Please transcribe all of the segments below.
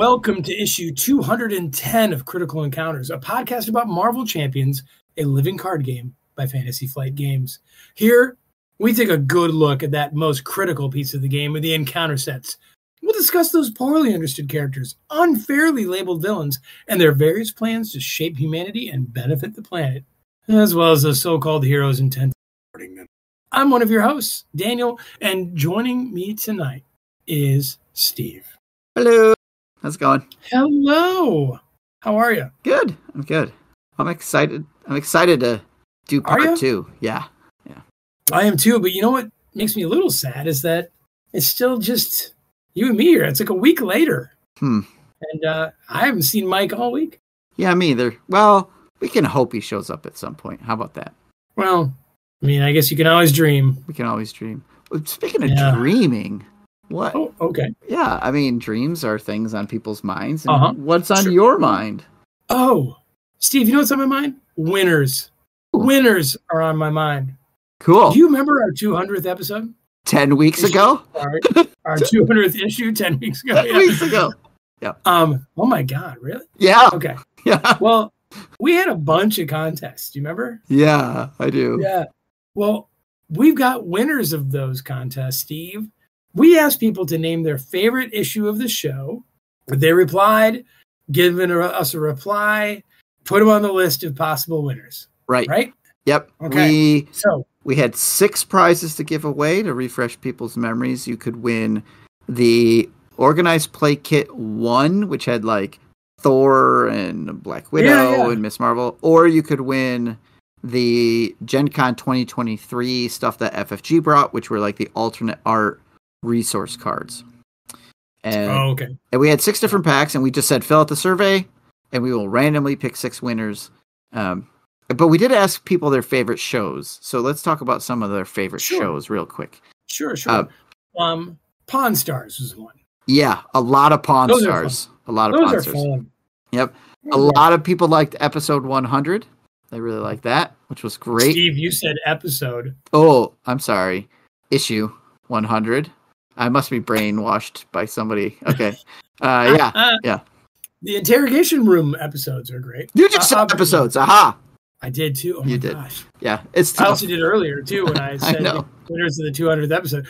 Welcome to issue 210 of Critical Encounters, a podcast about Marvel Champions, a living card game by Fantasy Flight Games. Here, we take a good look at that most critical piece of the game with the encounter sets. We'll discuss those poorly understood characters, unfairly labeled villains, and their various plans to shape humanity and benefit the planet, as well as the so-called heroes intent on thwarting them. I'm one of your hosts, Daniel, and joining me tonight is Steve. Hello. How's it going? Hello. How are you? Good. I'm good. I'm excited. I'm excited to do part 2. Yeah. I am too, but you know what makes me a little sad is that it's still just you and me here. It's like a week later. And I haven't seen Mike all week. Yeah, me either. Well, we can hope he shows up at some point. How about that? Well, I mean, I guess you can always dream. We can always dream. Speaking of dreaming, what? Oh, okay. Yeah, I mean, dreams are things on people's minds. And what's on your mind? Oh, Steve, you know what's on my mind? Winners. Ooh. Winners are on my mind. Cool. Do you remember our 200th episode? 10 weeks ago? Our 200th issue 10 weeks ago. 10 weeks ago. Yeah. Oh my God, really? Yeah. Okay. Yeah. Well, we had a bunch of contests. Do you remember? Yeah, I do. Yeah. Well, we've got winners of those contests, Steve. We asked people to name their favorite issue of the show. They replied, given us a reply, put them on the list of possible winners. Right? Yep. Okay. We had 6 prizes to give away to refresh people's memories. You could win the Organized Play Kit 1, which had like Thor and Black Widow and Miss Marvel. Or you could win the Gen Con 2023 stuff that FFG brought, which were like the alternate art resource cards. And we had 6 different packs, and we just said fill out the survey, and we will randomly pick 6 winners. But we did ask people their favorite shows, so let's talk about some of their favorite shows real quick. Sure. Pawn Stars was one. Yeah, a lot of Pawn Stars. A lot of Pawn Stars. Fun. Yep. A lot of people liked episode 100. They really liked that, which was great. Steve, you said episode. Oh, I'm sorry. Issue 100. I must be brainwashed by somebody. Okay. Yeah. The interrogation room episodes are great. You just said episodes. Aha. I did too. Oh, you my did. Gosh. Yeah. It's tough. I also did earlier too when I said the winners of the 200th episode.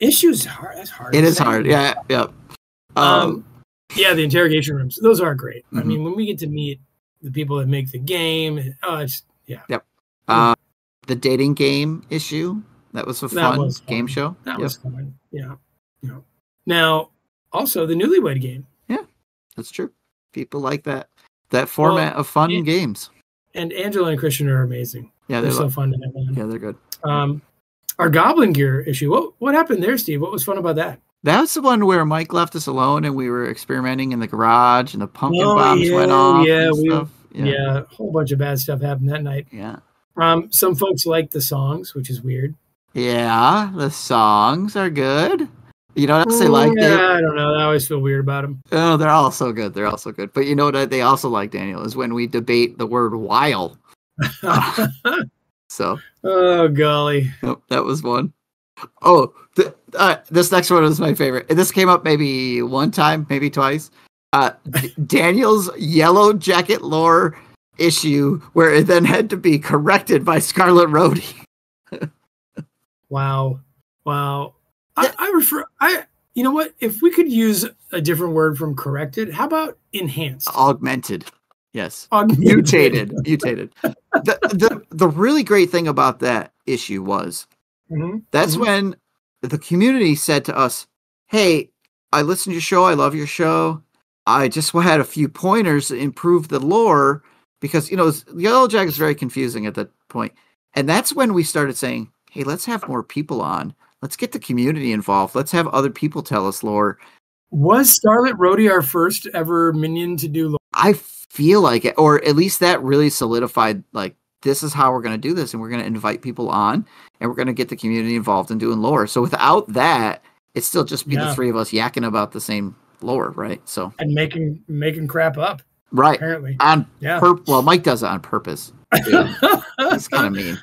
Issues hard. That's hard. It is hard. Yeah. Yeah. The interrogation rooms. Those are great. Mm-hmm. I mean, when we get to meet the people that make the game, Yep. The dating game issue. That was a fun game show. That was fun. Yeah. Now, also the Newlywed Game. Yeah, that's true. People like that format of fun games. And Angela and Christian are amazing. Yeah, they're so fun to have on. Yeah, they're good. Our Goblin Gear issue. What happened there, Steve? What was fun about that? That was the one where Mike left us alone and we were experimenting in the garage and the pumpkin bombs went off. Yeah, a whole bunch of bad stuff happened that night. Yeah. Some folks liked the songs, which is weird. Yeah, the songs are good. You know what else they like? Yeah, I don't know. I always feel weird about them. Oh, they're all so good. But you know what they also like, Daniel, is when we debate the word while. Oh, golly. Nope, that was one. Oh, this next one was my favorite. This came up maybe one time, maybe twice. Daniel's Yellow Jacket lore issue, where it then had to be corrected by Scarlet Rhodey. Wow. You know what? If we could use a different word from corrected, how about enhanced? Augmented. Yes. Mutated. The really great thing about that issue was that's when the community said to us, hey, I listened to your show. I love your show. I just had a few pointers to improve the lore because, Yellow Jacket is very confusing at that point. And that's when we started saying, hey, let's have more people on. Let's get the community involved. Let's have other people tell us lore. Was Scarlet Rhodey our first ever minion to do lore? I feel like it, or at least that really solidified, like, this is how we're going to do this, and we're going to invite people on, and we're going to get the community involved in doing lore. So without that, it's still just be the 3 of us yakking about the same lore, right? So and making crap up, right? Apparently, well, Mike does it on purpose. That's kind of mean.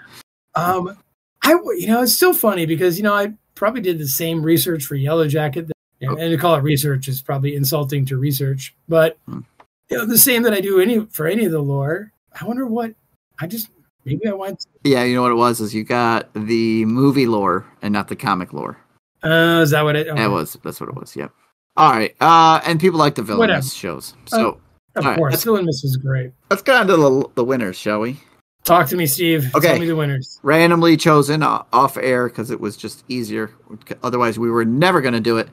It's still funny because I probably did the same research for Yellow Jacket that Yeah, and to call it research is probably insulting to research, but the same that I do for any of the lore. I wonder what maybe I want. Yeah, you know what it was is you got the movie lore and not the comic lore. Is that what it? Okay. That's what it was. Yep. All right. And people like the villainous shows. So of course, villainous is great. Let's get on to the winners, shall we? Talk to me, Steve. Okay. Tell me the winners. Randomly chosen off air because it was just easier. Otherwise, we were never going to do it.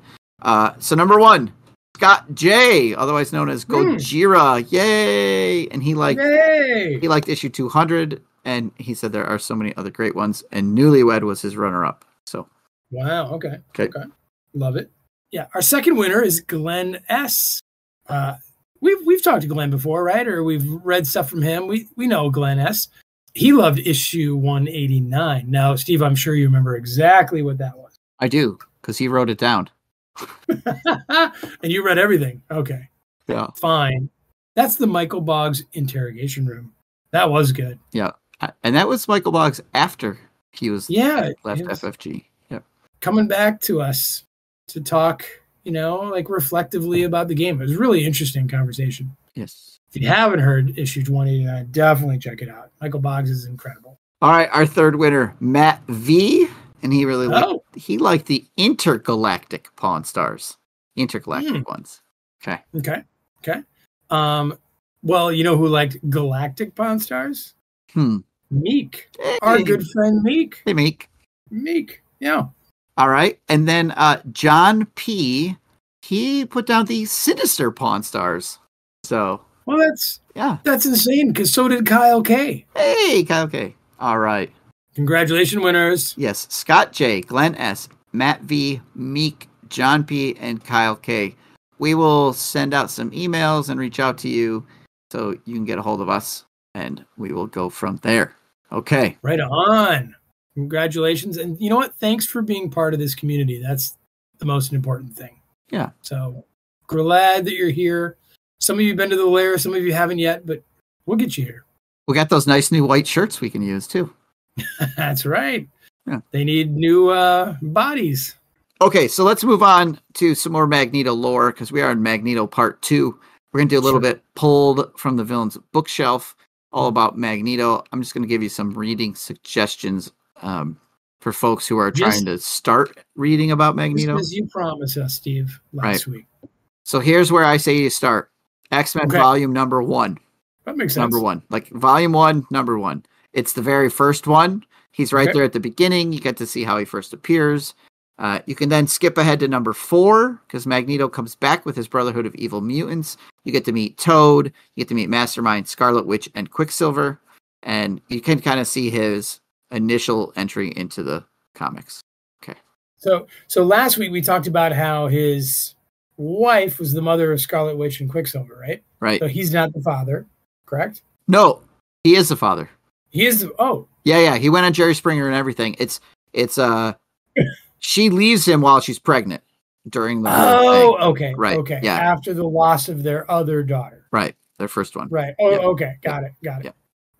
So number 1, Scott J, otherwise known as Gojira. Yay! And he liked issue 200, and he said there are so many other great ones. And Newlywed was his runner-up. So. Wow. Okay. Love it. Yeah. Our second winner is Glenn S. We've talked to Glenn before, right? Or we've read stuff from him. We know Glenn S. He loved issue 189. Now, Steve, I'm sure you remember exactly what that was. I do, because he wrote it down. And you read everything. Okay. Yeah. Fine. That's the Michael Boggs interrogation room. That was good. Yeah. And that was Michael Boggs after he was left FFG. Yep. Coming back to us to talk, reflectively about the game. It was a really interesting conversation. Yes. If you haven't heard issue 189, definitely check it out. Michael Boggs is incredible. All right, our third winner, Matt V, and he really liked the intergalactic Pawn Stars, intergalactic ones. Okay. Well, you know who liked galactic Pawn Stars? Meek, our good friend Meek. Hey, Meek. Yeah. All right, and then John P. He put down the Sinister Pawn Stars. So. Well, that's insane, because so did Kyle K. Hey, Kyle K. All right. Congratulations, winners. Yes, Scott J, Glenn S, Matt V, Meek, John P, and Kyle K. We will send out some emails and reach out to you so you can get a hold of us, and we will go from there. Okay. Right on. Congratulations. And you know what? Thanks for being part of this community. That's the most important thing. Yeah. So glad that you're here. Some of you have been to the lair, some of you haven't yet, but we'll get you here. We got those nice new white shirts we can use too. That's right. Yeah. They need new bodies. Okay, so let's move on to some more Magneto lore, because we are in Magneto Part 2. We're going to do a little bit pulled from the villain's bookshelf, all about Magneto. I'm just going to give you some reading suggestions for folks who are trying to start reading about Magneto. As you promised us, Steve, last week. So here's where I say you start. X-Men Volume number 1. That makes sense. Number 1. Like Volume 1, number 1. It's the very first one. He's right there at the beginning. You get to see how he first appears. You can then skip ahead to number 4, because Magneto comes back with his Brotherhood of Evil Mutants. You get to meet Toad. You get to meet Mastermind, Scarlet Witch, and Quicksilver. And you can kind of see his initial entry into the comics. Okay. So last week we talked about how his wife was the mother of Scarlet Witch and Quicksilver, right? Right. So he's not the father, correct? No, he is the father. He is the Yeah. He went on Jerry Springer and everything. It's she leaves him while she's pregnant during the whole thing. Okay. Right. Okay. Yeah. After the loss of their other daughter. Right. Their first one. Right. Okay. Got it. Yeah.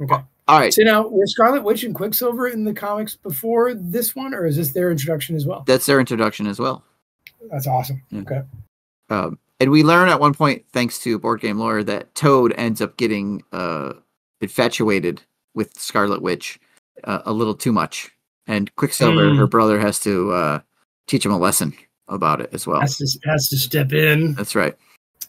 Okay. All right. So now, were Scarlet Witch and Quicksilver in the comics before this one, or is this their introduction as well? That's their introduction as well. That's awesome. Yeah. Okay. And we learn at one point, thanks to Board Game Lore, that Toad ends up getting infatuated with Scarlet Witch a little too much. And Quicksilver, her brother, has to teach him a lesson about it as well. Has to step in. That's right.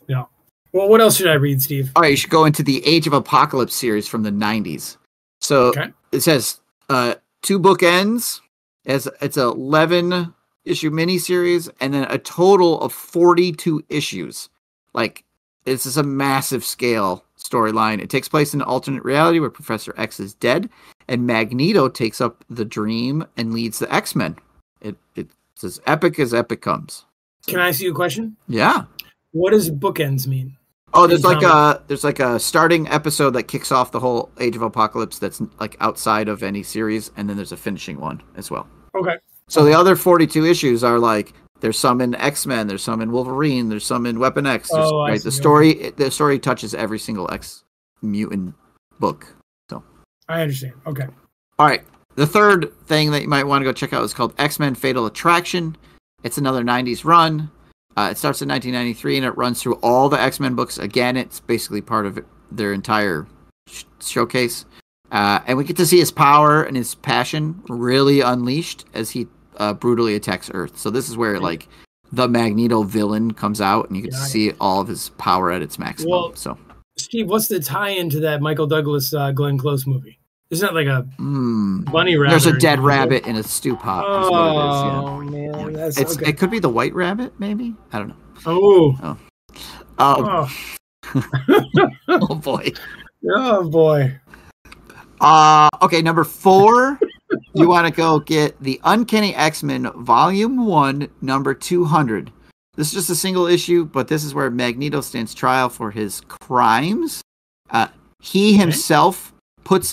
Yeah. Well, what else should I read, Steve? All right, you should go into the Age of Apocalypse series from the 90s. So it says 2 bookends. It's an 11-issue miniseries, and then a total of 42 issues. Like, this is a massive scale storyline. It takes place in an alternate reality where Professor X is dead, and Magneto takes up the dream and leads the X-Men. It's as epic comes. Can I ask you a question? Yeah. What does bookends mean? Oh, there's like a starting episode that kicks off the whole Age of Apocalypse that's like outside of any series, and then there's a finishing one as well. Okay. So the other 42 issues are like, there's some in X-Men, there's some in Wolverine, there's some in Weapon X. Right? The story touches every single X-Mutant book. So I understand. Okay. All right. The third thing that you might want to go check out is called X-Men Fatal Attraction. It's another 90s run. It starts in 1993 and it runs through all the X-Men books. Again, it's basically part of their entire showcase. And we get to see his power and his passion really unleashed as he brutally attacks Earth. So this is where like the Magneto villain comes out, and you get to see all of his power at its maximum. Well, so, Steve, what's the tie-in to that Michael Douglas Glenn Close movie? Isn't that like a bunny rabbit? There's a dead rabbit in a stew pot. Oh, man. Yeah. That's okay. It could be the white rabbit, maybe? I don't know. Oh. Oh, boy. Oh, boy. Okay, number 4. You want to go get the Uncanny X-Men Volume 1, number 200. This is just a single issue, but this is where Magneto stands trial for his crimes. He himself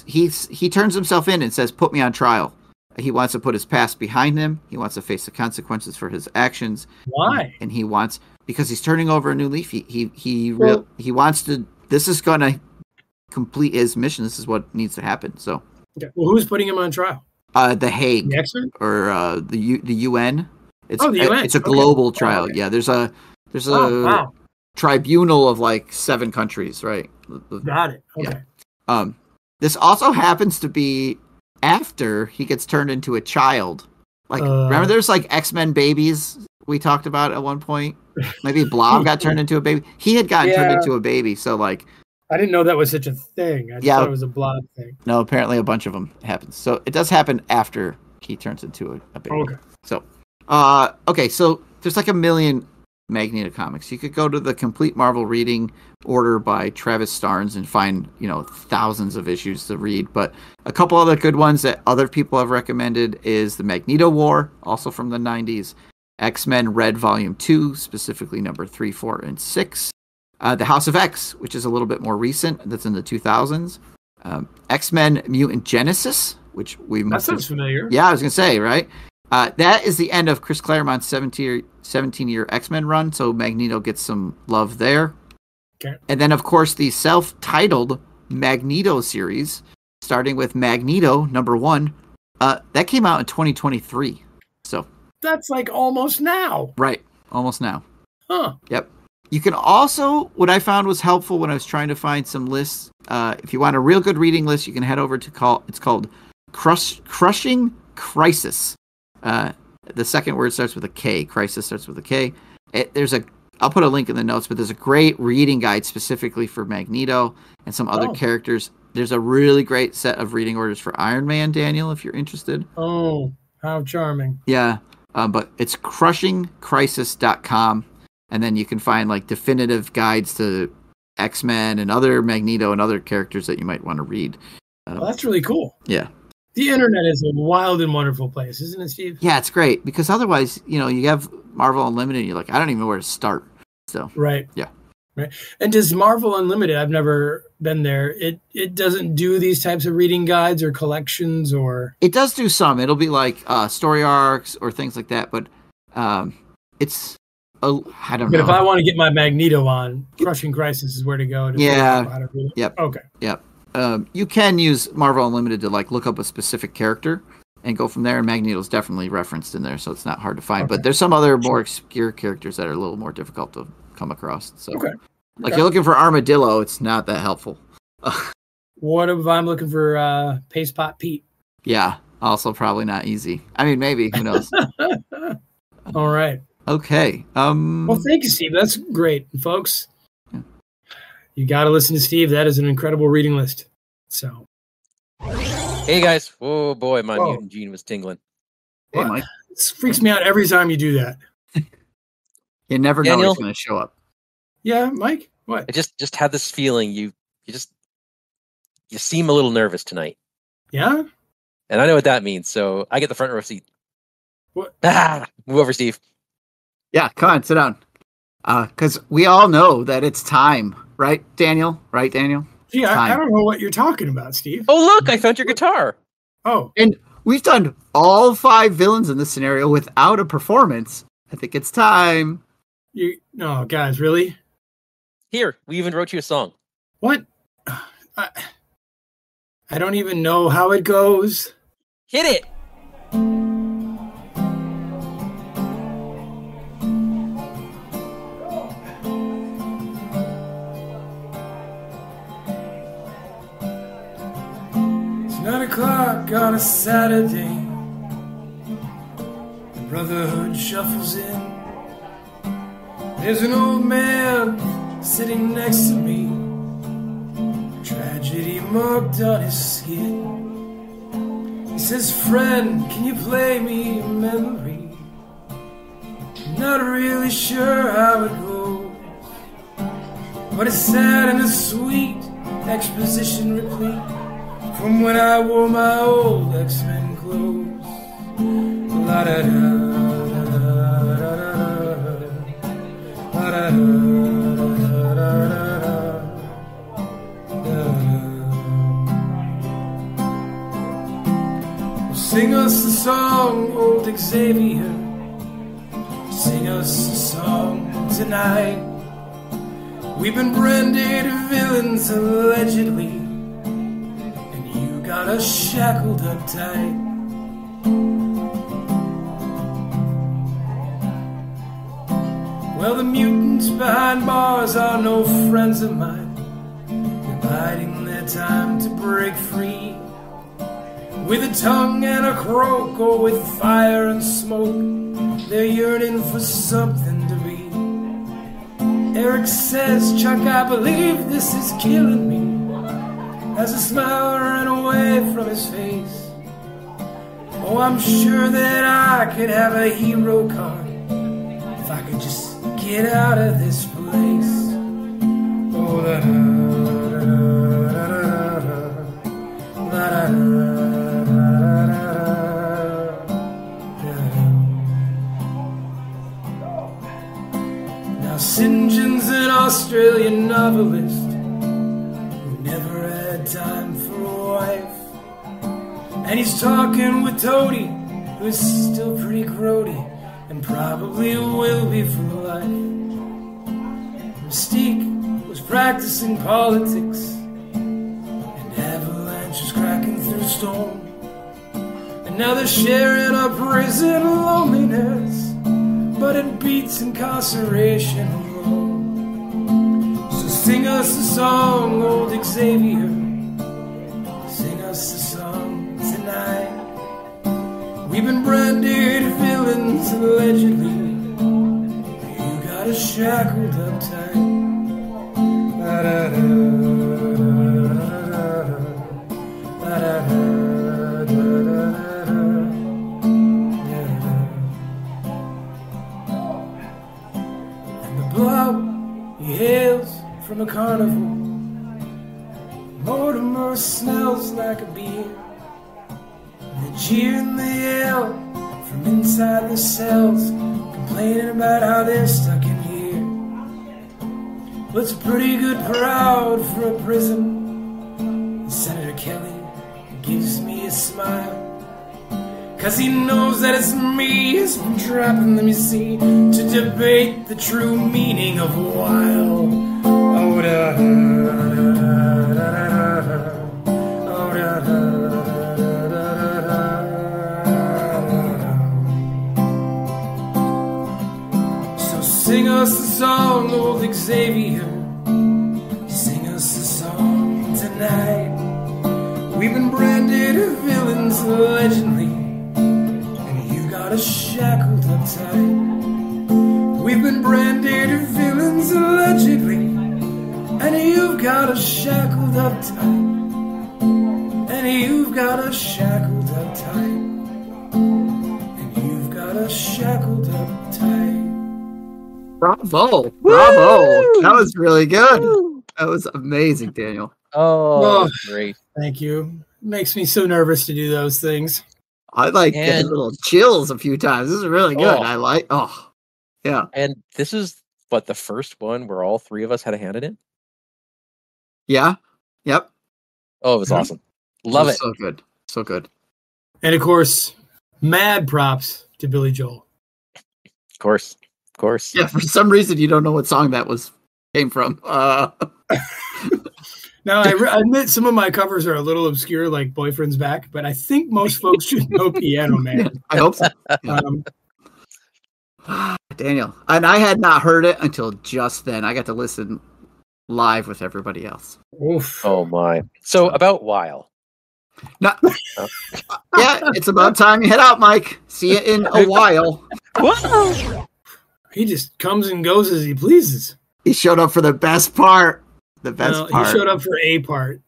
he turns himself in and says, "Put me on trial." He wants to put his past behind him. He wants to face the consequences for his actions. Why? And because he's turning over a new leaf. He wants to. This is going to complete his mission. This is what needs to happen. So, okay. Well, who's putting him on trial? The Hague, the X-Men? Or the UN. The UN. It's a global trial. Okay. Yeah, there's a tribunal of like 7 countries, right? Got it. Okay. Yeah. This also happens to be after he gets turned into a child. Like, remember there's like X-Men babies we talked about at one point? Maybe Blob got turned into a baby. He had gotten turned into a baby, so like... I didn't know that was such a thing. I thought it was a Blob thing. No, apparently a bunch of them happens. So it does happen after he turns into a baby. Okay. So, so there's like a million Magneto comics. You could go to the complete Marvel reading order by Travis Starnes and find, thousands of issues to read. But a couple other good ones that other people have recommended is the Magneto War, also from the 90s. X-Men Red Volume 2, specifically number 3, 4, and 6. The House of X, which is a little bit more recent. That's in the 2000s. X-Men Mutant Genesis, which we must That sounds familiar. Yeah, I was going to say, right? That is the end of Chris Claremont's 17-year X-Men run, so Magneto gets some love there. Okay. And then, of course, the self-titled Magneto series, starting with Magneto, number 1, that came out in 2023. So that's like almost now. Right, almost now. Huh. Yep. You can also, what I found was helpful when I was trying to find some lists, if you want a real good reading list, you can head over to it's called Crushing Crisis. The second word starts with a K. Crisis starts with a K. I'll put a link in the notes, but there's a great reading guide specifically for Magneto and some other characters. There's a really great set of reading orders for Iron Man, Daniel, if you're interested. Oh, how charming. Yeah, but it's crushingcrisis.com, and then you can find like definitive guides to X-Men and other Magneto and other characters that you might want to read. Well, that's really cool. Yeah. The internet is a wild and wonderful place, isn't it, Steve? Yeah, it's great because otherwise, you have Marvel Unlimited and you're like, I don't even know where to start. So, right. Yeah. Right. And does Marvel Unlimited, I've never been there, it doesn't do these types of reading guides or collections or... It does do some. It'll be like story arcs or things like that, but it's... I don't know. But if I want to get my Magneto on, Crushing Crisis is where to go to figure out how to read it. Yep. Okay. Yep. You can use Marvel Unlimited to like look up a specific character and go from there. And Magneto's definitely referenced in there, so it's not hard to find. Okay. But there's some other more obscure characters that are a little more difficult to come across. So, like you're looking for Armadillo, it's not that helpful. What if I'm looking for Paste Pot Pete? Yeah, also probably not easy. I mean, maybe, who knows? All right. Okay. Well, thank you, Steve. That's great, folks. You got to listen to Steve. That is an incredible reading list. So, hey guys! Oh boy, my mutant gene was tingling. Hey, Mike. This freaks me out every time you do that. You never know who's going to show up. Yeah, Mike. What? I just had this feeling you seem a little nervous tonight. Yeah. And I know what that means, so I get the front row seat. What? Move over, Steve. Yeah, come on, sit down. Because we all know that it's time, right, Daniel? Right, Daniel? Gee, I don't know what you're talking about, Steve. Oh, look, I found your guitar. Oh. And we've done all 5 villains in this scenario without a performance. I think it's time. No, guys, really? Here, we even wrote you a song. What? I don't even know how it goes. Hit it. 9 o'clock on a Saturday. The Brotherhood shuffles in. There's an old man sitting next to me, tragedy marked on his skin. He says, "Friend, can you play me a memory? Not really sure how it goes, but it's sad and it's sweet, exposition replete, from when I wore my old X-Men clothes." La da da da da da da da da da. Sing us a song, old Xavier. Sing us a song tonight. We've been branded villains allegedly, and you got us shackled up tight. Well, the mutants behind bars are no friends of mine. They're biding their time to break free, with a tongue and a croak, or with fire and smoke. They're yearning for something to be. Eric says, "Chuck, I believe this is killing me," as a smile ran away from his face. Oh, I'm sure that I could have a hero card if I could just get out of this place. Oh, da da da da da da da. Now St. John's an Australian novelist who never had time for a wife, and he's talking with Toadie, who's still pretty grody and probably will be for life. Mystique was practicing politics, and Avalanche was cracking through storm, and now they're sharing a prison loneliness, but it beats incarceration alone. So sing us a song, old Xavier. Sing us a song tonight. We've been branded villains allegedly. You got us shackled up tight. La da da da da da da. And the blob, he hails from a carnival. Mortimer smells like a beer. The cheer and the yell from inside the cells, complaining about how they're stuck in here. Well, it's a pretty good crowd for a prison. Senator Kelly gives me a smile, 'cause he knows that it's me who's been trapping them, you see, to debate the true meaning of wild. Oh, da da da da da da. Oh, da da. Sing us a song, old Xavier. Sing us a song tonight. We've been branded villains allegedly, and you got us shackled up tight. We've been branded villains allegedly, and you've got us shackled up tight. And you've got us shackled up tight. And you've got us shackled up tight. Bravo. Bravo. That was really good. That was amazing, Daniel. Oh, great. Thank you. It makes me so nervous to do those things. I like getting little chills a few times. This is really good. Yeah. And this is what, the first one where all three of us had a hand in it? Yeah. Yep. Oh, it was awesome. Love it. So good. So good. And of course, mad props to Billy Joel. Of course. Of course. Yeah, for some reason you don't know what song that came from. Now, I admit some of my covers are a little obscure, like Boyfriend's Back, but I think most folks should know Piano Man. Yeah, I hope so. Daniel. And I had not heard it until just then. I got to listen live with everybody else. Oof. Oh, my. So, about Weil. No. Yeah, it's about time you head out, Mike. See you in a while. He just comes and goes as he pleases. He showed up for the best part. The best part. He showed up for a part.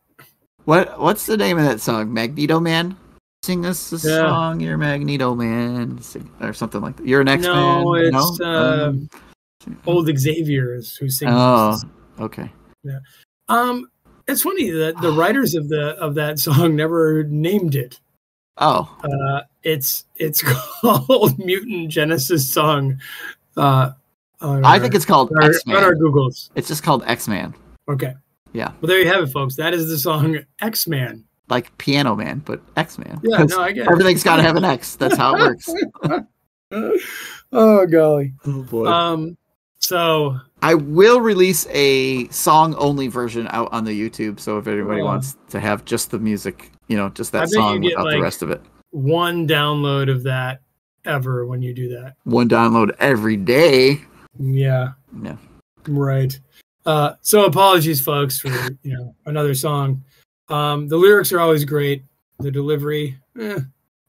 What's the name of that song? Magneto Man? Sing us a song, you're Magneto Man. Or something like that. You're an X-Man. No, it's old Xavier is who sings. Oh, okay. Yeah. It's funny that the writers of that song never named it. Oh. It's called Mutant Genesis Song. I think it's called X-Man. On our Googles. It's just called X-Man. Okay. Yeah. Well, there you have it, folks. That is the song X-Man. Like Piano Man, but X-Man. Yeah, no, I get it. Everything's got to have an X. That's how it works. Oh, golly. Oh, boy. So I will release a song-only version out on the YouTube, so if anybody wants to have just the music, just that song without the rest of it. One download of that ever when you do that. One download every day. Yeah. Yeah. Right. So apologies, folks, for another song. The lyrics are always great. The delivery,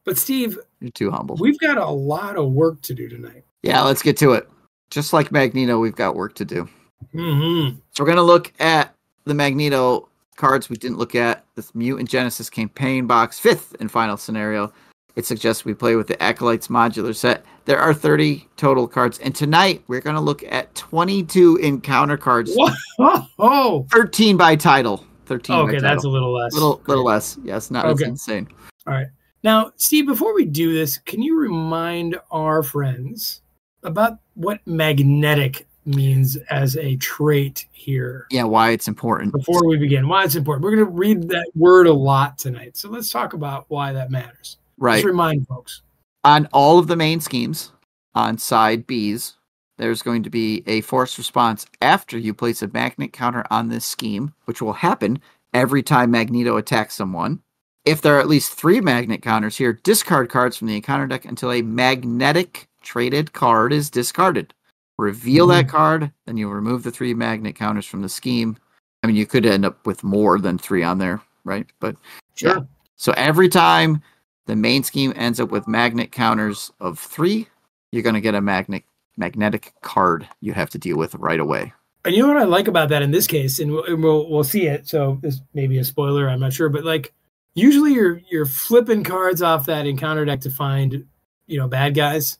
But Steve, you're too humble. We've got a lot of work to do tonight. Yeah, let's get to it. Just like Magneto, we've got work to do. Mm-hmm. So we're going to look at the Magneto cards we didn't look at. This Mutant Genesis campaign box, 5th and final scenario. It suggests we play with the Acolytes modular set. There are 30 total cards. And tonight, we're going to look at 22 encounter cards. Whoa! 13 by title. 13 by title. That's a little less. Little less. Yes, not as insane. All right. Now, Steve, before we do this, can you remind our friends about what magnetic means as a trait here? Yeah, why it's important. Before we begin, why it's important. We're going to read that word a lot tonight. So let's talk about why that matters. Right. Just remind folks. On all of the main schemes, on side Bs, there's going to be a force response after you place a magnet counter on this scheme, which will happen every time Magneto attacks someone. If there are at least 3 magnet counters here, discard cards from the encounter deck until a magnetic traded card is discarded. Reveal that card, then you'll remove the 3 magnet counters from the scheme. I mean, you could end up with more than 3 on there, right? But sure. Yeah. So every time the main scheme ends up with magnet counters of 3, you're going to get a magnetic card you have to deal with right away. And you know what I like about that in this case, and we'll see it. So this may be a spoiler, I'm not sure, but like usually you're flipping cards off that encounter deck to find, bad guys.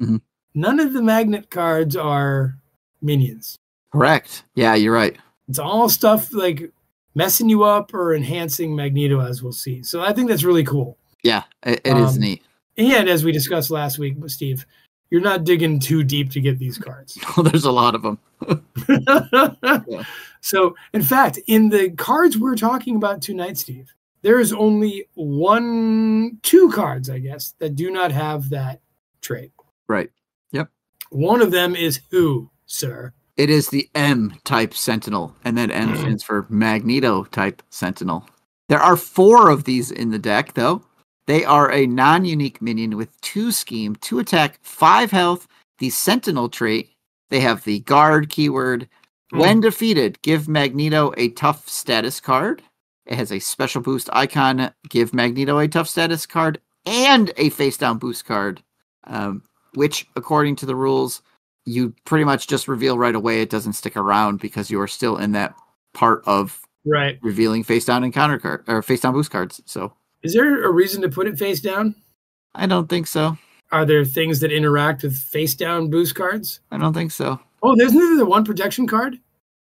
Mm-hmm. None of the magnet cards are minions. Correct. Yeah, you're right. It's all stuff like messing you up or enhancing Magneto, as we'll see. So I think that's really cool. Yeah, it is neat. And as we discussed last week with Steve, you're not digging too deep to get these cards. There's a lot of them. Yeah. So, in fact, in the cards we're talking about tonight, Steve, there is only 2 cards, I guess, that do not have that trait. Right. Yep. One of them is who, sir? It is the M-type Sentinel, and then M stands for Magneto-type Sentinel. There are 4 of these in the deck, though. They are a non-unique minion with 2 scheme, 2 attack, 5 health, the Sentinel trait. They have the guard keyword. When defeated, give Magneto a tough status card. It has a special boost icon, give Magneto a tough status card, and a face-down boost card, which, according to the rules, you pretty much just reveal right away. It doesn't stick around because you are still in that part of revealing face-down encounter card or face-down boost cards. So, is there a reason to put it face down? I don't think so. Are there things that interact with face-down boost cards? I don't think so. Oh, there's neither the 1 protection card?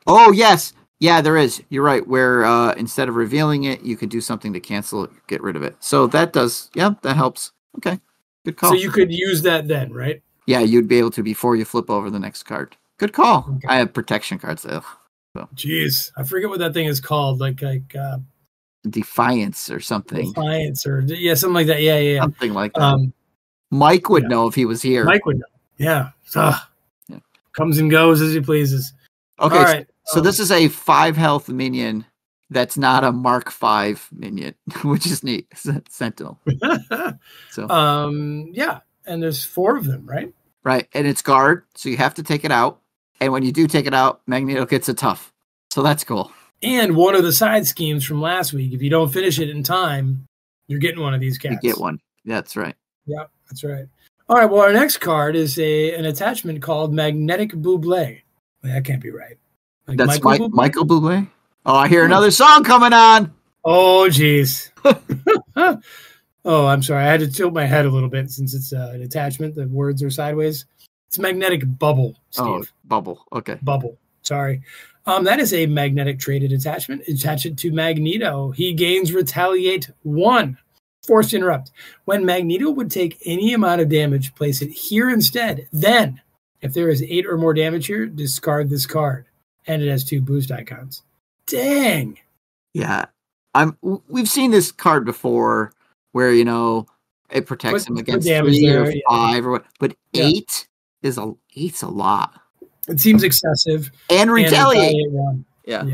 Oh, yes. Yeah, there is. You're right. Where instead of revealing it, you could do something to cancel it, get rid of it. So that does, that helps. Okay, good call. So you could use that then, right? Yeah, you'd be able to before you flip over the next card. Good call. Okay. I have protection cards though. So. Jeez, I forget what that thing is called. Like Defiance or something. Defiance or something like that. Yeah. Something like that. Mike would know if he was here. Mike would know. Yeah. Comes and goes as he pleases. Okay, all right. So this is a 5 health minion that's not a Mark 5 minion, which is neat. Sentinel. So and there's 4 of them, right? Right, and it's guard, so you have to take it out. And when you do take it out, Magneto gets a tough. So that's cool. And one of the side schemes from last week, if you don't finish it in time, you're getting one of these cats. You get one. That's right. Yep, that's right. All right, well, our next card is an attachment called Magnetic Buble. That can't be right. Like that's Michael Bublé? Oh, I hear another song coming on. Oh, jeez. Oh, I'm sorry. I had to tilt my head a little bit since it's an attachment. The words are sideways. It's Magnetic Bubble, Steve. Oh, Bubble. Okay. Bubble. Sorry. That is a magnetic traded attachment. Attach it to Magneto. He gains Retaliate 1. Forced interrupt. When Magneto would take any amount of damage, place it here instead. Then, if there is 8 or more damage here, discard this card. And it has 2 boost icons. Dang. Yeah. We've seen this card before where, it protects him against 3 or 5 or what. But 8 is eight's a lot. It seems excessive. And Retaliate. Yeah.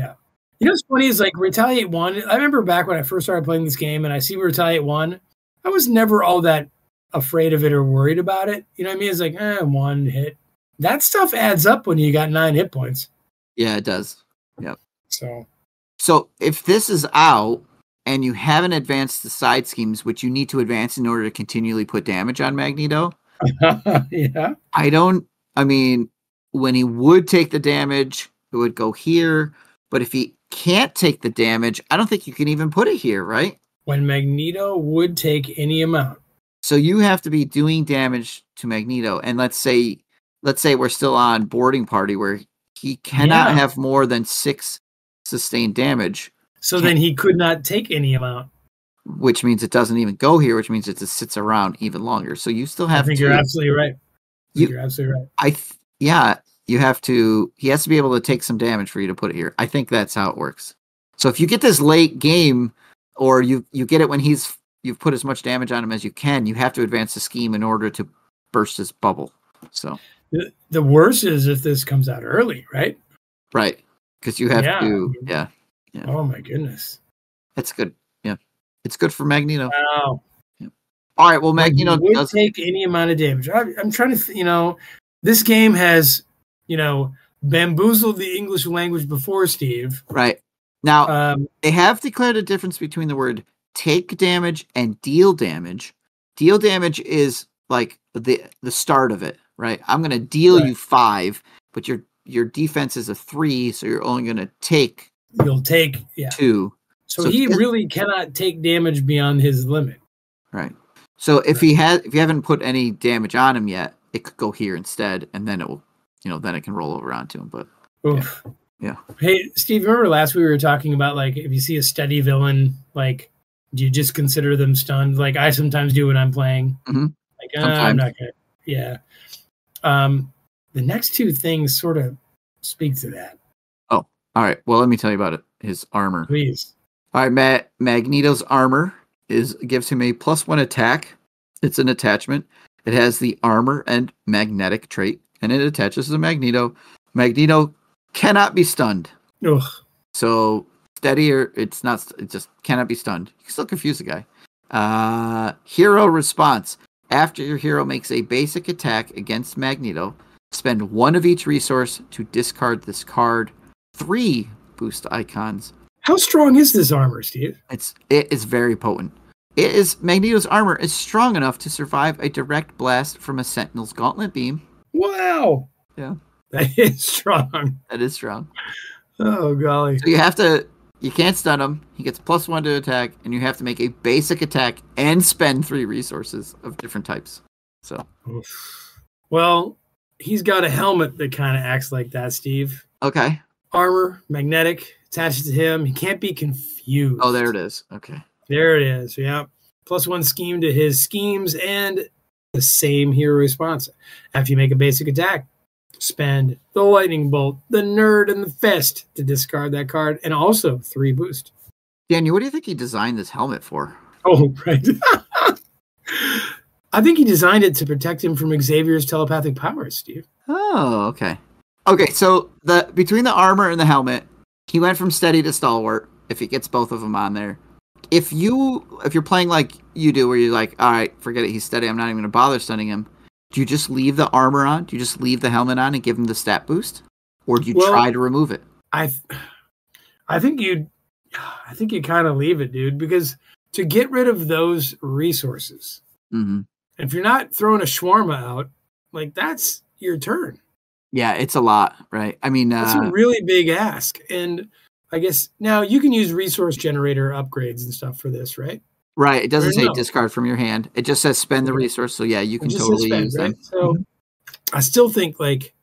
You know what's funny is like Retaliate 1. I remember back when I first started playing this game and I see Retaliate 1, I was never all that afraid of it or worried about it. You know what I mean? It's like, 1 hit. That stuff adds up when you got 9 hit points. Yeah, it does. Yep. So if this is out and you haven't advanced the side schemes, which you need to advance in order to continually put damage on Magneto. Yeah. When he would take the damage, it would go here. But if he can't take the damage, I don't think you can even put it here, right? When Magneto would take any amount. So you have to be doing damage to Magneto. And let's say we're still on boarding party where he cannot have more than 6 sustained damage. So then he could not take any amount. Which means it doesn't even go here, which means it just sits around even longer. So you still have to... You're absolutely right. You're absolutely right. You have to... He has to be able to take some damage for you to put it here. I think that's how it works. So if you get this late game, or you get it when you've put as much damage on him as you can, you have to advance the scheme in order to burst his bubble. So the worst is if this comes out early, right? Right. Because you have to... Yeah. Oh, my goodness. That's good. Yeah. It's good for Magneto. Wow. Yeah. All right. Well, Magneto would take any amount of damage. I'm trying to... this game has... bamboozled the English language before, Steve. Right. Now, they have declared a difference between the word take damage and deal damage. Deal damage is like the start of it, right? I'm going to deal you 5, but your defense is a 3, so you're only going to take... You'll take 2. So he really cannot take damage beyond his limit. Right. So if you haven't put any damage on him yet, it could go here instead, and then it will... then it can roll over onto him. But yeah. Hey, Steve, remember last we were talking about like if you see a steady villain, like do you just consider them stunned? Like I sometimes do when I'm playing. Mm-hmm. Like I'm not gonna. Yeah. The next 2 things sort of speak to that. Oh, all right. Well, let me tell you about it. His armor. Please. All right, Magneto's armor gives him a +1 attack. It's an attachment. It has the armor and magnetic trait. And it attaches to Magneto. Magneto cannot be stunned. Ugh. So steady or it just cannot be stunned. You can still confuse the guy. Hero response. After your hero makes a basic attack against Magneto, spend 1 of each resource to discard this card. 3 boost icons. How strong is this armor, Steve? It is very potent. Magneto's armor is strong enough to survive a direct blast from a Sentinel's gauntlet beam. Wow. Yeah. That is strong. That is strong. Oh, golly. So you can't stun him. He gets +1 to attack, and you have to make a basic attack and spend 3 resources of different types. So. Well, he's got a helmet that kind of acts like that, Steve. Okay. Armor, magnetic, attached to him. He can't be confused. Oh, there it is. Okay. There it is. Yeah. +1 scheme to his schemes and the same hero response. After you make a basic attack, spend the lightning bolt, the nerd, and the fist to discard that card, and also 3 boost. Daniel, what do you think he designed this helmet for? Oh, right. I think he designed it to protect him from Xavier's telepathic powers, Steve. Oh, okay. Okay, so between the armor and the helmet, he went from steady to stalwart, if he gets both of them on there. If you're playing like you do, where you're like, all right, forget it, he's steady, I'm not even going to bother stunning him, do you just leave the armor on? Do you just leave the helmet on and give him the stat boost? Or do you try to remove it? I I think you kind of leave it, dude, because to get rid of those resources, if you're not throwing a shawarma out, like that's your turn. Yeah, it's a lot, right? I mean, that's a really big ask. And I guess now you can use resource generator upgrades and stuff for this, right? Right. It doesn't say discard from your hand. It just says spend the resource. So yeah, you can totally use them. So I still think like,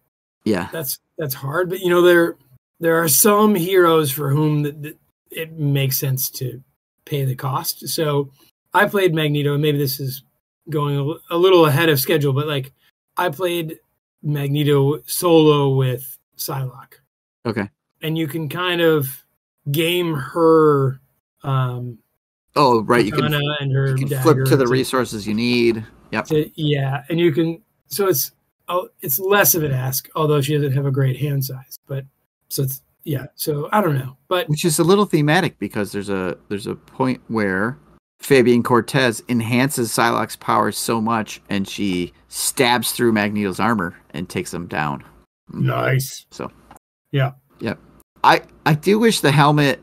yeah, that's hard. But you know, there are some heroes for whom it makes sense to pay the cost. So I played Magneto, and maybe this is going a little ahead of schedule, but like I played Magneto solo with Psylocke. Okay. And you can kind of game her. Oh, right. You can flip to the resources you need. Yep. Yeah, and you can. So it's less of an ask, although she doesn't have a great hand size. But so it's So I don't know, but which is a little thematic because there's a point where Fabian Cortez enhances Psylocke's powers so much, and she stabs through Magneto's armor and takes him down. Nice. So, yeah. I do wish the helmet,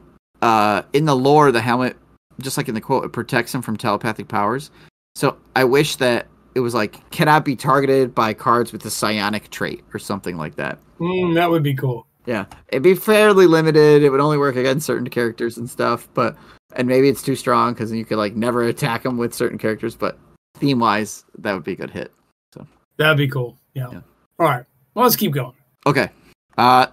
in the lore, the helmet, just like in the quote, it protects him from telepathic powers. So I wish that it was like cannot be targeted by cards with the psionic trait or something like that. That would be cool. Yeah, it'd be fairly limited. It would only work against certain characters and stuff, and maybe it's too strong because you could like never attack them with certain characters. But theme wise, that would be a good hit. So that'd be cool. Yeah. All right. Well, let's keep going. Okay.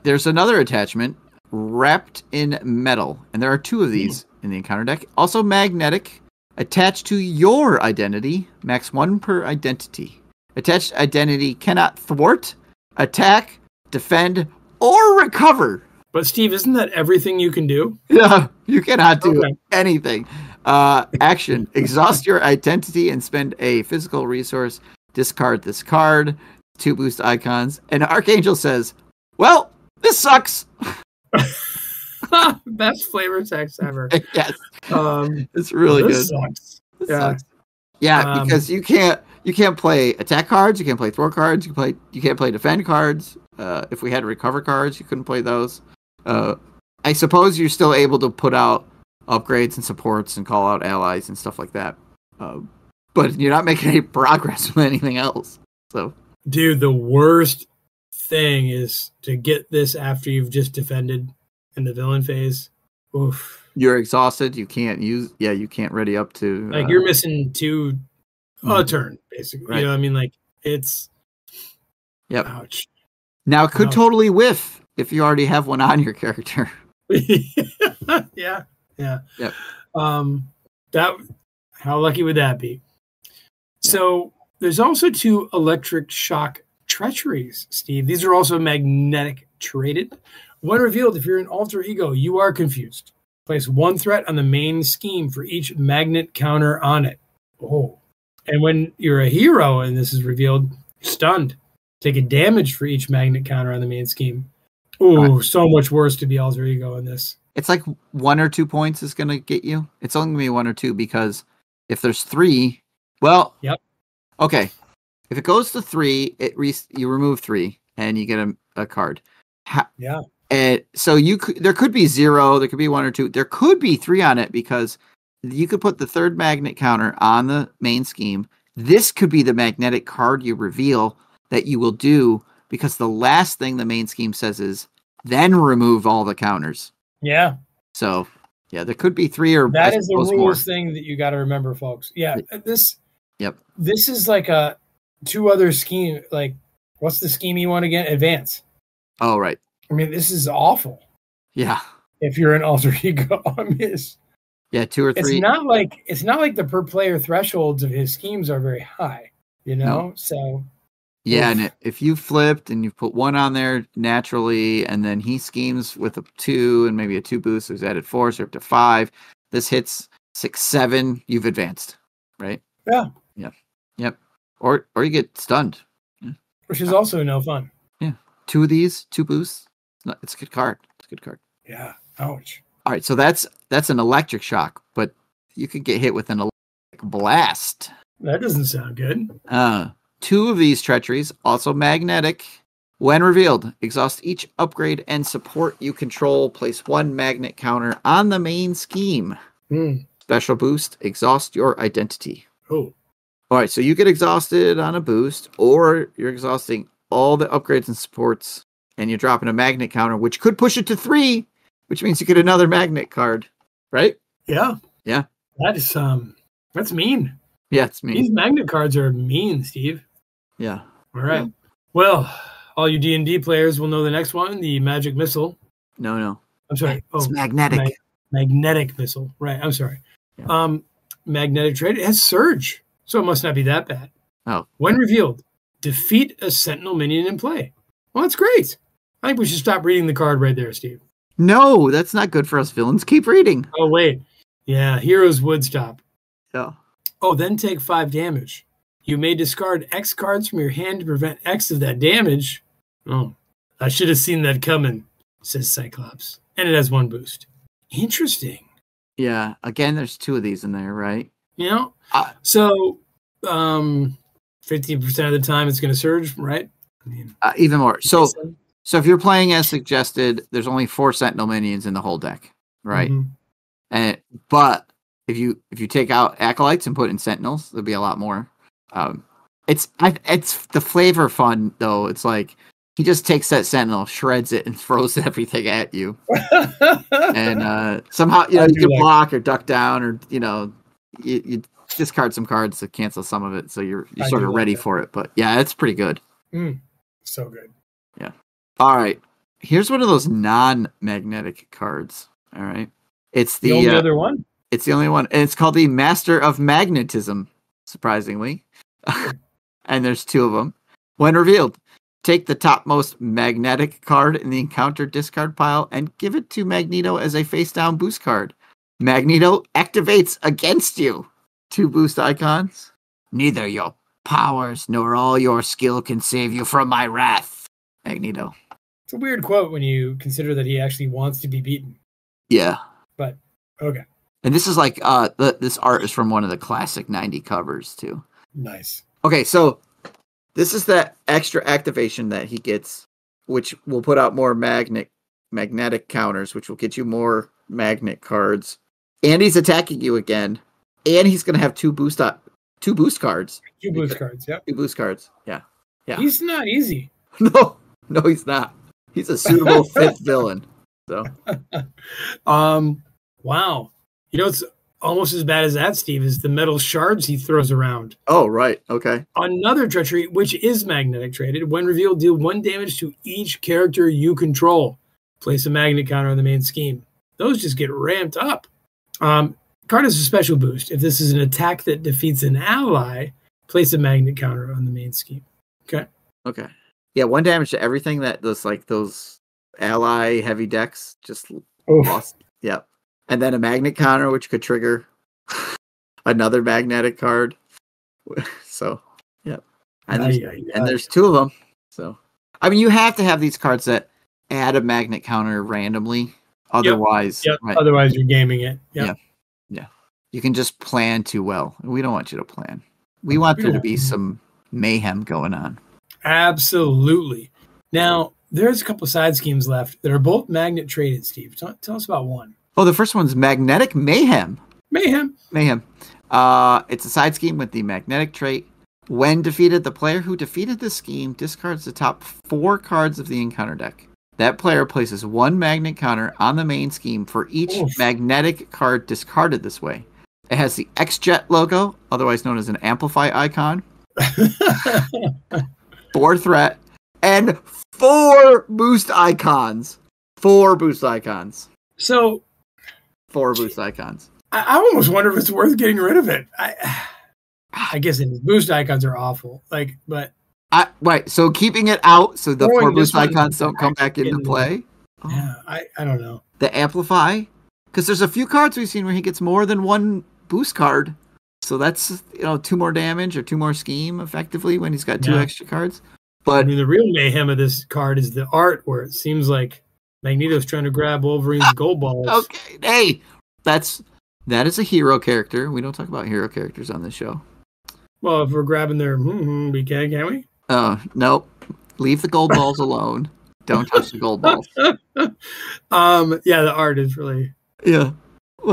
There's another attachment wrapped in metal, and there are two of these in the encounter deck. Also magnetic, attached to your identity, max 1 per identity. Attached identity cannot thwart, attack, defend, or recover. But Steve, isn't that everything you can do? Yeah, you cannot do anything. Action, exhaust your identity and spend a physical resource. Discard this card. 2 boost icons. And Archangel says, well, this sucks. Best flavor text ever. Yes. It's really good. Sucks. Sucks. Yeah, because you can't play attack cards, you can't play throw cards, you can't play defend cards. If we had recover cards, you couldn't play those. I suppose you're still able to put out upgrades and supports and call out allies and stuff like that. But you're not making any progress with anything else. So, dude, the worst thing is to get this after you've just defended in the villain phase. Oof. You're exhausted. You can't you can't ready up to like you're missing 2 a turn, basically. Right. You know what I mean? Like it's ouch. Now it could totally whiff if you already have one on your character. Yeah. Yep. How lucky would that be? So there's also 2 electric shock treacheries, Steve. These are also magnetic traded. When revealed, if you're an alter ego, you are confused. Place 1 threat on the main scheme for each magnet counter on it. Oh. And when you're a hero and this is revealed, stunned. Take a damage for each magnet counter on the main scheme. Oh, so much worse to be alter ego in this. It's like 1 or 2 points is going to get you. It's only going to be 1 or 2 because if there's 3, well, yep. Okay. If it goes to 3, you remove 3 and you get a card. Yeah. And so there could be 0, there could be 1 or 2, there could be 3 on it because you could put the 3rd magnet counter on the main scheme. This could be the magnetic card you reveal that you will do because the last thing the main scheme says is then remove all the counters. Yeah. So yeah, there could be 3 or that is the rules thing that you got to remember, folks. Yeah. This is like a 2 other scheme. Like, what's the scheme you want again? Advance. Oh, right. I mean, this is awful. Yeah. If you're an alter ego, I mean, 2 or 3. It's not like the per player thresholds of his schemes are very high, you know? No. So yeah, and if you flipped and you put 1 on there naturally, and then he schemes with a 2 and maybe a 2 boost, so he's added 4, so up to 5. This hits 6, 7. You've advanced, right? Yeah. Yep. Or you get stunned, which is also no fun. Yeah, 2 of these, 2 boosts. It's a good card. Yeah. Ouch. All right, so that's an electric shock, but you could get hit with an electric blast. That doesn't sound good. 2 of these treacheries, also magnetic. When revealed, exhaust each upgrade and support you control. Place 1 magnet counter on the main scheme. Special boost, exhaust your identity. Oh. All right, so you get exhausted on a boost, or you're exhausting all the upgrades and supports, and you're dropping a magnet counter, which could push it to 3, which means you get another magnet card, right? Yeah. Yeah. That's mean. Yeah, it's mean. These magnet cards are mean, Steve. Yeah. All right. Yeah. Well, all you D&D players will know the next one, the magic missile. No. I'm sorry. It's magnetic. Magnetic missile. Right. I'm sorry. Yeah. Magnetic trade. It has surge, so it must not be that bad. Oh. When revealed, defeat a sentinel minion in play. Well, that's great. I think we should stop reading the card right there, Steve. No, that's not good for us villains. Keep reading. Oh, wait. Yeah, heroes would stop. Yeah. Oh, then take 5 damage. You may discard X cards from your hand to prevent X of that damage. Oh, I should have seen that coming, says Cyclops. And it has 1 boost. Interesting. Yeah. Again, there's 2 of these in there, right? You know? So, 50% of the time it's going to surge, right? I mean, even more. So if you're playing as suggested, there's only 4 Sentinel minions in the whole deck, right? Mm-hmm. But if you take out Acolytes and put in Sentinels, there'll be a lot more. It's the flavor fun though. It's like he just takes that Sentinel, shreds it, and throws everything at you. And somehow you can block or duck down, or you discard some cards to cancel some of it, so you're sort of ready for it. But yeah, it's pretty good. So good. Yeah. All right. Here's one of those non-magnetic cards. All right. It's the only other one. It's the only one, and it's called the Master of Magnetism. Surprisingly, and there's 2 of them. When revealed, take the topmost magnetic card in the encounter discard pile and give it to Magneto as a face-down boost card. Magneto activates against you. 2 boost icons. Neither your powers nor all your skill can save you from my wrath. Magneto. It's a weird quote when you consider that he actually wants to be beaten. Yeah. But, okay. And this is like, this art is from one of the classic 90 covers, too. Nice. Okay, so this is that extra activation that he gets, which will put out more magnetic counters, which will get you more magnet cards. And he's attacking you again. And he's going to have 2 boost cards. 2 boost cards, yeah. 2 boost cards, yeah. He's not easy. No, he's not. He's a suitable 5th villain. So, wow. It's almost as bad as that, Steve, is the metal shards he throws around. Oh, right. Okay. Another treachery, which is magnetic traded. When revealed, deal 1 damage to each character you control. Place a magnet counter on the main scheme. Those just get ramped up. Card has a special boost. If this is an attack that defeats an ally, place a magnet counter on the main scheme. Okay. Yeah, 1 damage to everything that those ally heavy decks just lost. Yep. And then a magnet counter, which could trigger another magnetic card. So, yep. And there's 2 of them. So, I mean, you have to have these cards that add a magnet counter randomly. Otherwise, yep. Right. Otherwise you're gaming it. Yep. Yeah. You can just plan too well. We don't want you to plan. We want there to be some mayhem going on. Absolutely. Now, there's a couple side schemes left that are both magnet traded, Steve. Tell us about one. Oh, the first one's Magnetic Mayhem. Mayhem. It's a side scheme with the magnetic trait. When defeated, the player who defeated the scheme discards the top 4 cards of the encounter deck. That player places 1 magnet counter on the main scheme for each magnetic card discarded this way. It has the X-Jet logo, otherwise known as an amplify icon. 4 threat, and 4 boost icons. 4 boost icons. So, 4 boost icons. I almost wonder if it's worth getting rid of it. I guess boost icons are awful. Right. So keeping it out so the 4 boost icons don't come back into play. Yeah, I don't know. The amplify, because there's a few cards we've seen where he gets more than 1 boost card. So that's 2 more damage or 2 more scheme effectively when he's got 2 extra cards. But the real mayhem of this card is the art where it seems like Magneto's trying to grab Wolverine's gold balls. Okay, hey, that is a hero character. We don't talk about hero characters on this show. Well, if we're grabbing their we can we? Nope. Leave the gold balls alone. Don't touch the gold balls. Yeah, the art is really Well,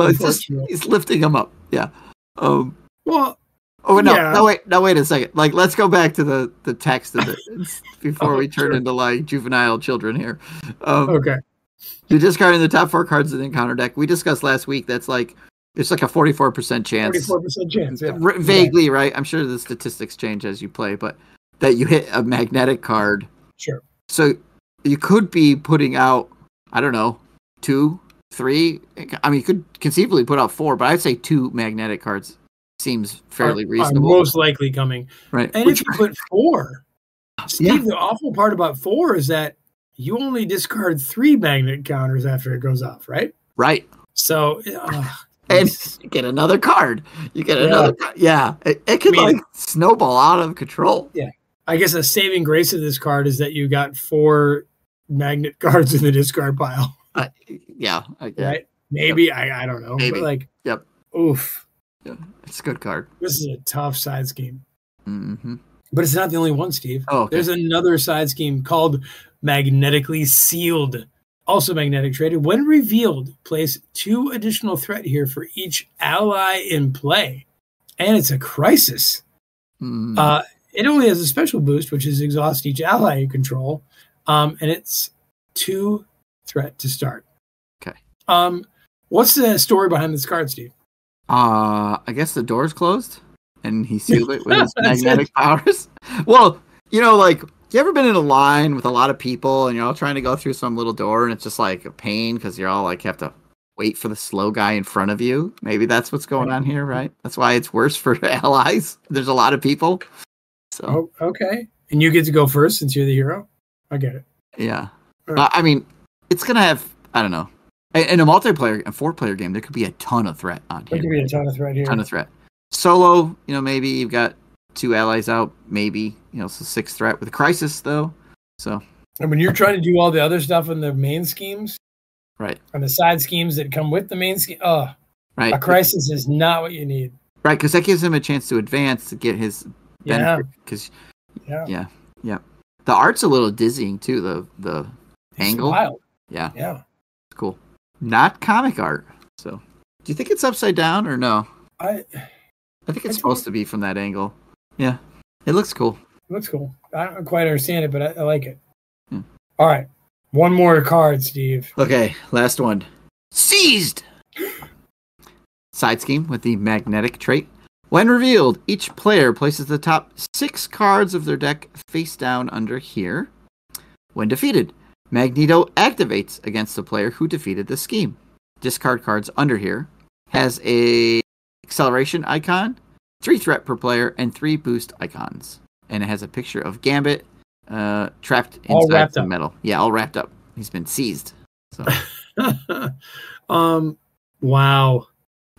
it's just he's lifting them up. Yeah. Well. Oh no! Yeah. No, wait a second. Like, let's go back to the text of it before we turn into like juvenile children here. Okay. You're discarding the top 4 cards of the encounter deck. We discussed last week. That's like it's like a 44% chance. 44% chance. Yeah. Vaguely, right? I'm sure the statistics change as you play, but that you hit a magnetic card. Sure. So you could be putting out, I don't know, 2, 3. I mean, you could conceivably put out 4, but I'd say 2 magnetic cards seems fairly reasonable. Most likely coming. Right. And if you put 4, Steve, the awful part about 4 is that you only discard 3 magnet counters after it goes off, right? Right. So, and you get another card. You get another card. Yeah. It could like snowball out of control. Yeah. I guess a saving grace of this card is that you got 4 magnet cards in the discard pile. Yeah. Right? Maybe. I don't know. Maybe. But like, oof. Yeah. It's a good card. This is a tough side scheme. Mm-hmm. But it's not the only one, Steve. Oh, okay. There's another side scheme called Magnetically Sealed. Also magnetic traded. When revealed, place 2 additional threat here for each ally in play. And it's a crisis. Mm. It only has a special boost, which is exhaust each ally you control. And it's 2 threat to start. Okay. What's the story behind this card, Steve? I guess the door's closed and he sealed it with his magnetic powers. Well, like, you ever been in a line with a lot of people and you're all trying to go through some little door and it's just like a pain because you're all like have to wait for the slow guy in front of you? Maybe that's what's going on here, right? That's why it's worse for allies. There's a lot of people. So okay. And you get to go first since you're the hero? I get it. Yeah. Right. I mean, it's going to have, I don't know. In a multiplayer and 4-player game, there could be a ton of threat on here. There could be a ton of threat here. Ton of threat. Solo, maybe you've got 2 allies out, maybe, so 6 threat with a crisis though. So, and when you're trying to do all the other stuff in the main schemes, right, and the side schemes that come with the main scheme, right, a crisis is not what you need. Right, because that gives him a chance to advance to get his benefit. Because yeah, the art's a little dizzying too. The angle, wild. Yeah, it's cool. Not comic art. So, do you think it's upside down or no? I think it's supposed to be from that angle. Yeah. It looks cool. It looks cool. I don't quite understand it, but I like it. All right. One more card, Steve. Okay. Last one. Seized! Side scheme with the magnetic trait. When revealed, each player places the top 6 cards of their deck face down under here. When defeated, Magneto activates against the player who defeated the scheme. Discard cards under here. Has a acceleration icon, 3 threat per player, and 3 boost icons. And it has a picture of Gambit trapped inside the metal. Yeah, all wrapped up. He's been seized. So. Wow.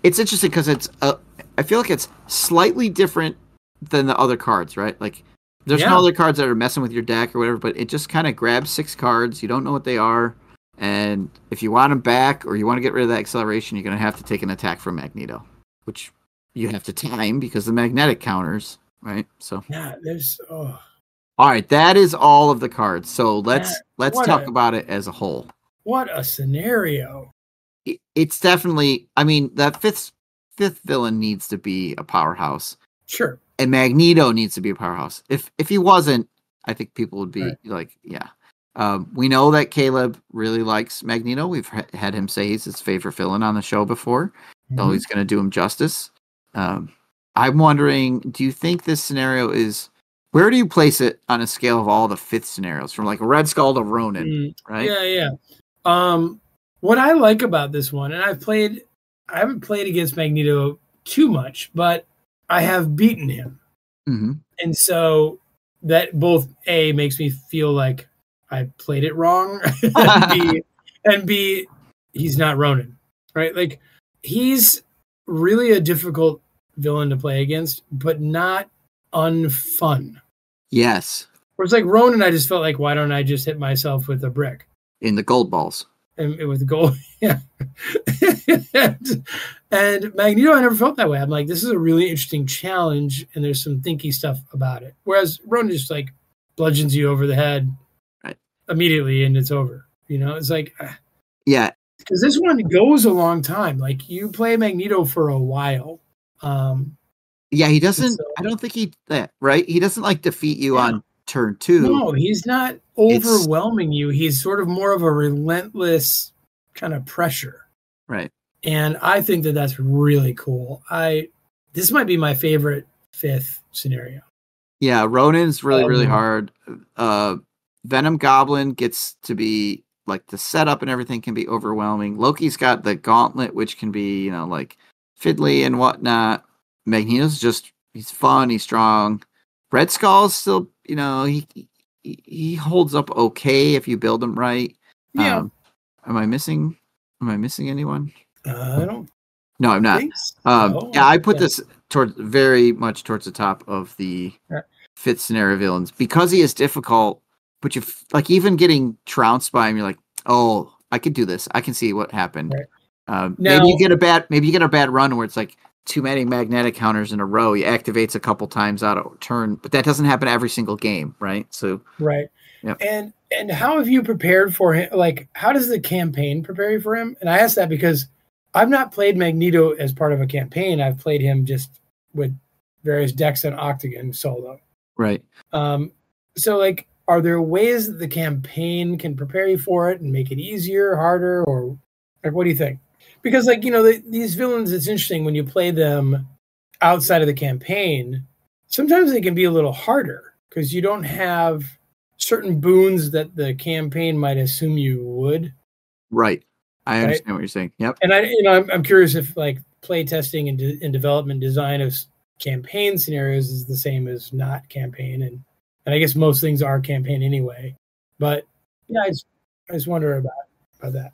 It's interesting because I feel like it's slightly different than the other cards, right? Like, there's no other cards that are messing with your deck or whatever, but it just kind of grabs 6 cards. You don't know what they are. And if you want them back or you want to get rid of that acceleration, you're going to have to take an attack from Magneto, which you have to time because the magnetic counters, right? So there's all right, that is all of the cards. So let's talk about it as a whole. What a scenario! It's definitely. I mean, that fifth villain needs to be a powerhouse. Sure. And Magneto needs to be a powerhouse. If he wasn't, I think people would be like, yeah. We know that Caleb really likes Magneto. We've had him say he's his favorite villain on the show before. So he's going to do him justice. I'm wondering, do you think this scenario is... Where do you place it on a scale of all the 5th scenarios? From like Red Skull to Ronin, right? Yeah. What I like about this one, and I haven't played against Magneto too much, but I have beaten him. Mm-hmm. And so that both A, makes me feel like I played it wrong, and B, he's not Ronin, right? Like, he's really a difficult villain to play against, but not unfun. Yes. Whereas like Ronin, I just felt like, why don't I just hit myself with a brick? In the gold balls. And with the gold, yeah. and Magneto, I never felt that way. I'm like, this is a really interesting challenge, and there's some thinky stuff about it. Whereas Ronin just like bludgeons you over the head Right. immediately, and it's over. It's like, Yeah. because this one goes a long time. Like, you play Magneto for a while. Yeah, he doesn't. So, I don't think right. He doesn't like defeat you on turn 2. No, he's not overwhelming you. He's sort of more of a relentless kind of pressure. Right. And I think that that's really cool. This might be my favorite 5th scenario. Yeah, Ronin's really hard. Venom Goblin gets to be like the setup and everything can be overwhelming. Loki's got the gauntlet, which can be, like fiddly and whatnot. Magneto's he's fun, he's strong. Red Skull's still, he holds up okay if you build him right. Yeah. Am I missing anyone? I don't. No, I'm not. Yeah, I put this very much towards the top of the 5th scenario villains because he is difficult. But you even getting trounced by him, you're like, oh, I could do this. I can see what happened. Right. Maybe you get a bad run where it's like too many magnetic counters in a row. He activates a couple times out of turn, but that doesn't happen every single game, right? So right. Yep. And how have you prepared for him? Like, how does the campaign prepare you for him? And I ask that because I've not played Magneto as part of a campaign. I've played him just with various decks on Octagon solo. Right. So, like, are there ways that the campaign can prepare you for it and make it easier, harder, or like, what do you think? Because, like, these villains, it's interesting when you play them outside of the campaign, sometimes they can be a little harder because you don't have certain boons that the campaign might assume you would. Right. I understand what you're saying. Yep. And I'm curious if, like, play testing and development design of campaign scenarios is the same as not campaign, and I guess most things are campaign anyway. But yeah, I just wonder about that.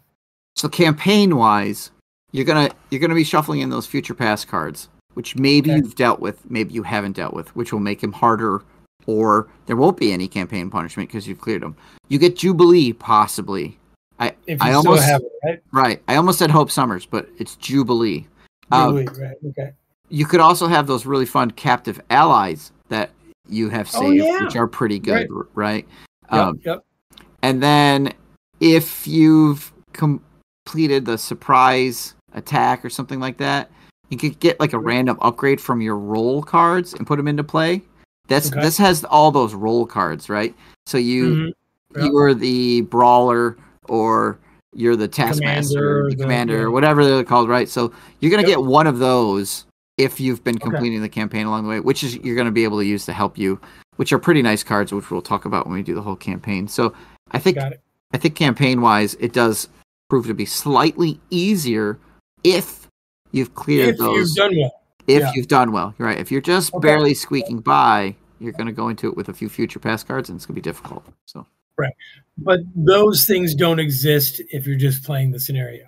So campaign wise, you're gonna be shuffling in those future past cards, which maybe you've dealt with, maybe you haven't dealt with, which will make him harder, or there won't be any campaign punishment because you've cleared them. You get Jubilee possibly. I almost have it, right? Right. I almost said Hope Summers, but it's Jubilee. Right. Okay. You could also have those really fun captive allies that you have saved, which are pretty good, right? Yep. And then if you've completed the surprise attack or something like that, you could get like a random upgrade from your roll cards and put them into play. This has all those roll cards, right? So you are the brawler, or you're the taskmaster, the commander, whatever they're called, right? So you're going to get one of those if you've been completing the campaign along the way, which is you're going to be able to use to help you, which are pretty nice cards, which we'll talk about when we do the whole campaign. So I think campaign-wise, it does prove to be slightly easier if you've cleared those. If you've done well. You've done well, you're right. If you're just barely squeaking by, you're going to go into it with a few future pass cards, and it's going to be difficult. So. Right. But those things don't exist if you're just playing the scenario.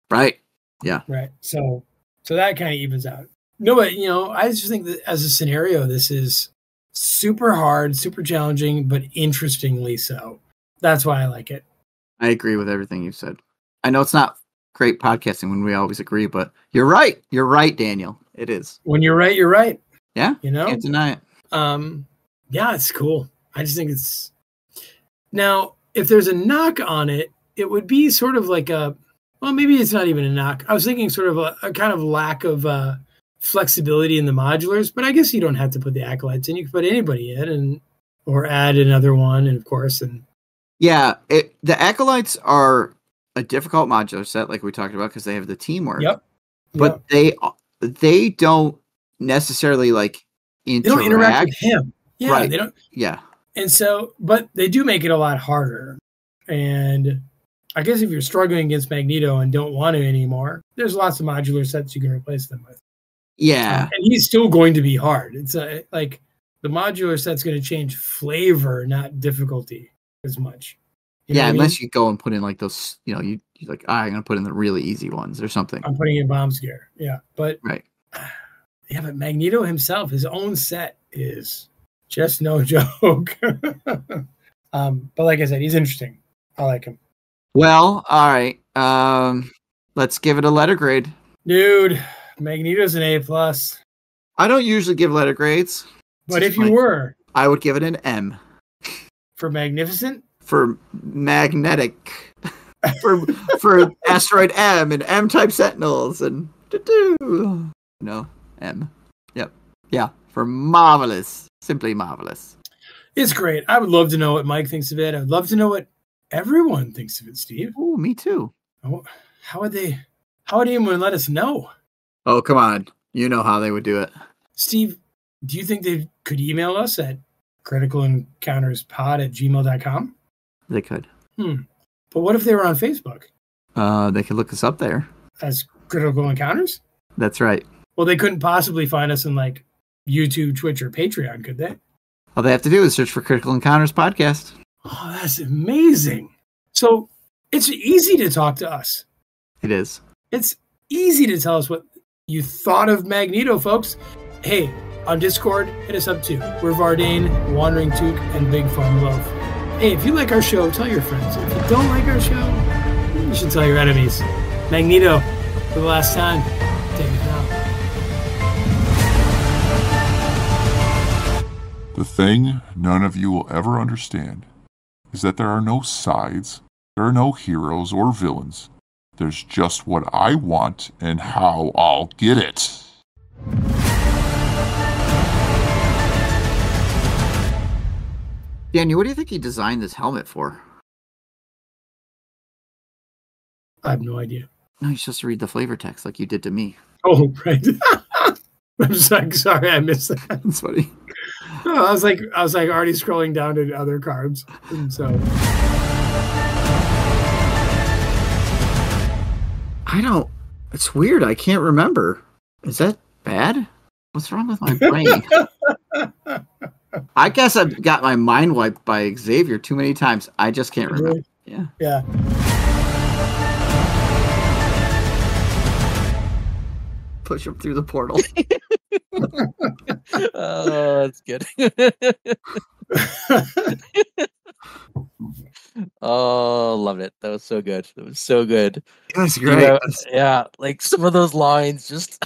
Right. Yeah. Right. So that kind of evens out. No, but, I just think that as a scenario, this is super hard, super challenging, but interestingly so. That's why I like it. I agree with everything you said. I know it's not great podcasting when we always agree, but you're right. You're right, Daniel. It is. When you're right, you're right. Yeah. Can't deny it. Yeah, it's cool. I just think it's... Now, if there's a knock on it, it would be sort of like maybe it's not even a knock. I was thinking sort of a kind of lack of flexibility in the modulars, but I guess you don't have to put the acolytes in. You can put anybody in or add another one, and of course. Yeah, the acolytes are a difficult modular set, like we talked about, because they have the teamwork. Yep. But they don't necessarily interact. They don't interact with him. Yeah, right. They don't. Yeah. And so, but they do make it a lot harder. And I guess if you're struggling against Magneto and don't want to anymore, there's lots of modular sets you can replace them with. Yeah. And he's still going to be hard. It's like the modular set's going to change flavor, not difficulty as much. Unless you go and put in like those, you like, I'm going to put in the really easy ones or something. I'm putting in Bomb Scare. Yeah. But, right. Yeah, but Magneto himself, his own set is just no joke. But like I said, he's interesting. I like him. Well, all right. Let's give it a letter grade. Dude, Magneto's an A+. I don't usually give letter grades. But if you were, I would give it an M. For magnificent? For magnetic. for asteroid M and M-type sentinels and no, M. Yep. Yeah, for marvelous. Simply marvelous. It's great. I would love to know what Mike thinks of it. I would love to know what everyone thinks of it, Steve. Oh, me too. How would anyone let us know? Oh, come on. You know how they would do it. Steve, do you think they could email us at criticalencounterspod@gmail.com? They could. But what if they were on Facebook? They could look us up there. As Critical Encounters? That's right. Well, they couldn't possibly find us in like YouTube, Twitch, or Patreon, could they? All they have to do is search for Critical Encounters Podcast. Oh, that's amazing. So it's easy to talk to us. It is. It's easy to tell us what you thought of Magneto, folks. Hey, on Discord, hit us up too. We're Vardane, Wandering Took, and Big Fun Love. Hey, if you like our show, tell your friends. If you don't like our show, you should tell your enemies. Magneto, for the last time, take it out. The thing none of you will ever understand is that there are no sides, there are no heroes or villains. There's just what I want and how I'll get it. Daniel, what do you think he designed this helmet for? I have no idea. No, you're supposed to read the flavor text like you did to me. Oh, right. I'm sorry, I missed that. That's funny. I was like already scrolling down to other cards, and so It's weird. I can't remember. Is that bad? What's wrong with my brain? I guess I've got my mind wiped by Xavier too many times. I just can't remember. Yeah. Push him through the portal. Oh, that's good. Oh, loved it. That was so good. That was so good. That's great. Yeah, like some of those lines just...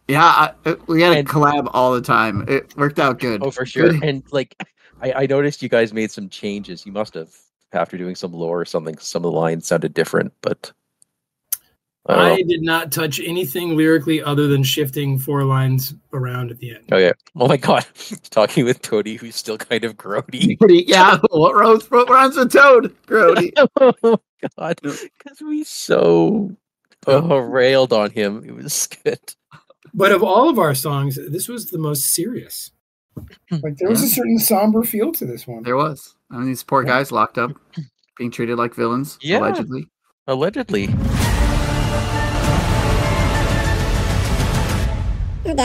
Yeah, we got to collab all the time. It worked out good. Oh, for sure. Good. And like, I noticed you guys made some changes. You must have, after doing some lore or something, some of the lines sounded different, but... I did not touch anything lyrically other than shifting 4 lines around at the end. Oh, yeah. Oh, my God. Talking with Cody, who's still kind of grody. Yeah, what rhymes with Toad? Grody. Oh, my God. Because we so railed on him. It was good. But of all of our songs, this was the most serious. Like, there was a certain somber feel to this one. There was. I mean, these poor guys locked up, being treated like villains, allegedly. Allegedly. St.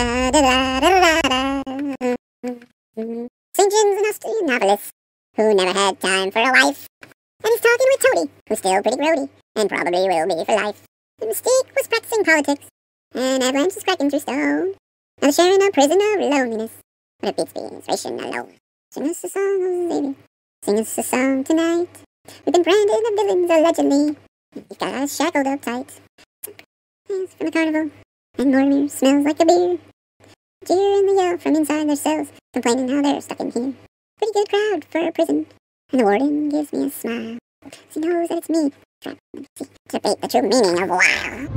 John's an Austrian novelist who never had time for a wife. And he's talking with Tony, who's still pretty grody, and probably will be for life. The Mystique was practicing politics, and Avalanche was cracking through stone. Now they're sharing a prison of loneliness, but it beats being ration alone. Sing us a song, oh baby. Sing us a song tonight. We've been branded the villains allegedly. We've got us shackled up tight. He's from the carnival. And Mortimer smells like a beer. Jeer and they yell from inside their cells, complaining how they're stuck in here. Pretty good crowd for a prison. And the warden gives me a smile. He knows that it's me, trapped in the seat, to debate the true meaning of wow.